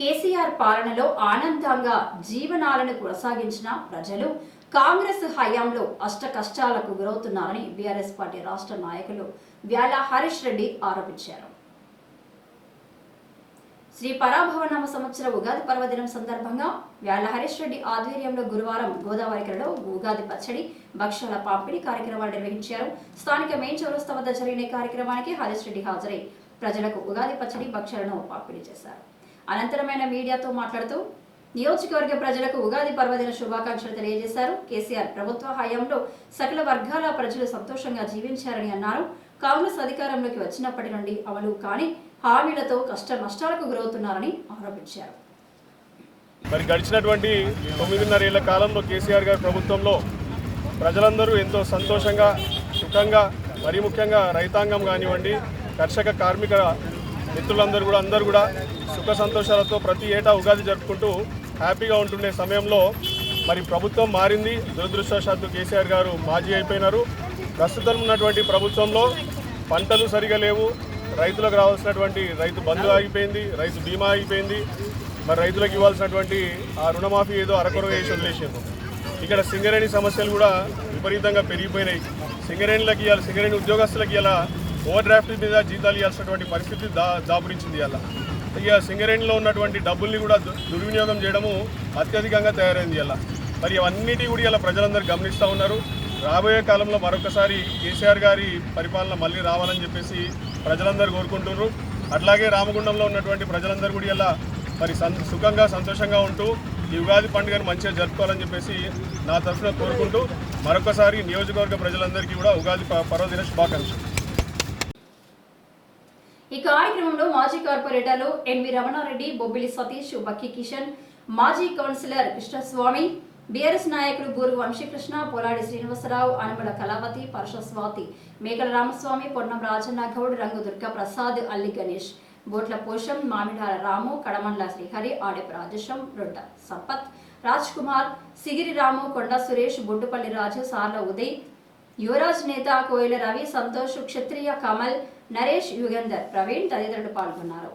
కేసీఆర్ పాలనలో ఆనందంగా జీవనాలను కొనసాగించిన ప్రజలు కాంగ్రెస్ హయాంలో అష్ట కష్టాలకు గురవుతున్నారని బీఆర్ఎస్ పార్టీ రాష్ట్ర నాయకులు వ్యాల హరీష్ రెడ్డి ఆరోపించారు. శ్రీ పరాభవనామ సంవత్సర ఉగాది పర్వదినం సందర్భంగా వ్యాల హరీష్ రెడ్డి ఆధ్వర్యంలో గురువారం గోదావరికరలో ఉగాది పచ్చడి భక్ష్యాల పంపిణీ కార్యక్రమాన్ని నిర్వహించారు. స్థానిక మెయిన్ చౌరస్తా వద్ద జరిగిన కార్యక్రమానికి హరీష్ రెడ్డి హాజరై ప్రజలకు ఉగాది పచ్చడి భక్ష్యాలను పంపిణీ చేశారు. అనంతరం ఆయన మీడియాతో మాట్లాడుతూ నియోజకవర్గ ప్రజలకు ఉగాది పర్వదిన శుభాకాంక్షలు తెలియజేశారు. కేసీఆర్ ప్రభుత్వ హయాంలో సకల వర్గాల ప్రజలు సంతోషంగా జీవించారని అన్నారు. కాంగ్రెస్ అధికారంలోకి వచ్చినప్పటి నుండి అమలు కాని హామీలతో కష్ట నష్టాలకు గురవుతున్నారని ఆరోపించారు. మరి గడిచినటువంటి 9.5 ఏళ్ల కాలంలో కేసీఆర్ గారి ప్రభుత్వంలో ప్రజలందరూ ఎంతో సంతోషంగా సుఖంగా మరి ముఖ్యంగా రైతాంగం కానివ్వండి కర్షక కార్మిక మిత్రులందరూ కూడా సుఖ సంతోషాలతో ప్రతి ఏటా ఉగాది జరుపుకుంటూ హ్యాపీగా ఉంటుండే సమయంలో మరి ప్రభుత్వం మారింది. దురదృష్టవశాత్తు కేసీఆర్ గారు మాజీ అయిపోయినారు. ప్రస్తుతం ఉన్నటువంటి ప్రభుత్వంలో పంటలు సరిగా లేవు, రైతులకు రావాల్సినటువంటి రైతు బంధు ఆగిపోయింది, రైతు బీమా ఆగిపోయింది. మరి రైతులకు ఇవ్వాల్సినటువంటి ఆ రుణమాఫీ ఏదో అరకొర వేసి వదిలేసారు. ఇక్కడ సింగరేణి సమస్యలు కూడా విపరీతంగా పెరిగిపోయినాయి. సింగరేణులకు ఇవ్వాలి, సింగరేణి ఉద్యోగస్తులకు ఇలా ఓవర్ డ్రాఫ్ట్ మీద జీతాలు ఇవ్వాల్సినటువంటి పరిస్థితి దాపురించింది. ఇలా ఇక సింగరేణిలో ఉన్నటువంటి డబ్బుల్ని కూడా దుర్వినియోగం చేయడము అత్యధికంగా తయారైంది. ఇలా మరి అవన్నిటి కూడా ఇలా ప్రజలందరూ గమనిస్తూ ఉన్నారు. రాబోయే కాలంలో మరొకసారి కేసీఆర్ గారి పరిపాలన మళ్ళీ రావాలని చెప్పేసి ప్రజలందరూ కోరుకుంటున్నారు. అట్లాగే రామగుండంలో ఉన్నటువంటి ప్రజలందరూ కూడా ఇలా మరి సుఖంగా సంతోషంగా ఉంటూ ఈ ఉగాది పండుగను మంచిగా జరుపుకోవాలని చెప్పేసి నా తరఫున కోరుకుంటూ మరొకసారి నియోజకవర్గ ప్రజలందరికీ కూడా ఉగాది పర్వదిన శుభాకాంక్షలు. ఈ కార్యక్రమంలో మాజీ కార్పొరేటర్లు ఎన్వి రమణారెడ్డి, బొబ్బిలి సతీష్, బక్కి కిషన్, మాజీ కౌన్సిలర్ కృష్ణస్వామి, బీఆర్ఎస్ నాయకులు బూరు వంశీకృష్ణ, పొలాడి శ్రీనివాసరావు, అనుమల కళావతి, పరశస్వాతి, మేకల రామస్వామి, పొన్నం రాజన్న గౌడ్, రంగు దుర్గా ప్రసాద్, అల్లి గణేష్, బోట్ల పోషం, మామిడాల రాము, కడమండ్ల శ్రీహరి, ఆడెపు రాజేశం, రొడ్డ సంపత్, రాజ్ కుమార్, సిగిరి రాము, కొండ సురేష్, బొడ్డుపల్లి రాజు, సార్ల ఉదయ్, యువరాజ్ నేత, కోయిల రవి, సంతోష్, క్షత్రియ కమల్, నరేష్, యుగంధర్, ప్రవీణ్ తదితరులు పాల్గొన్నారు.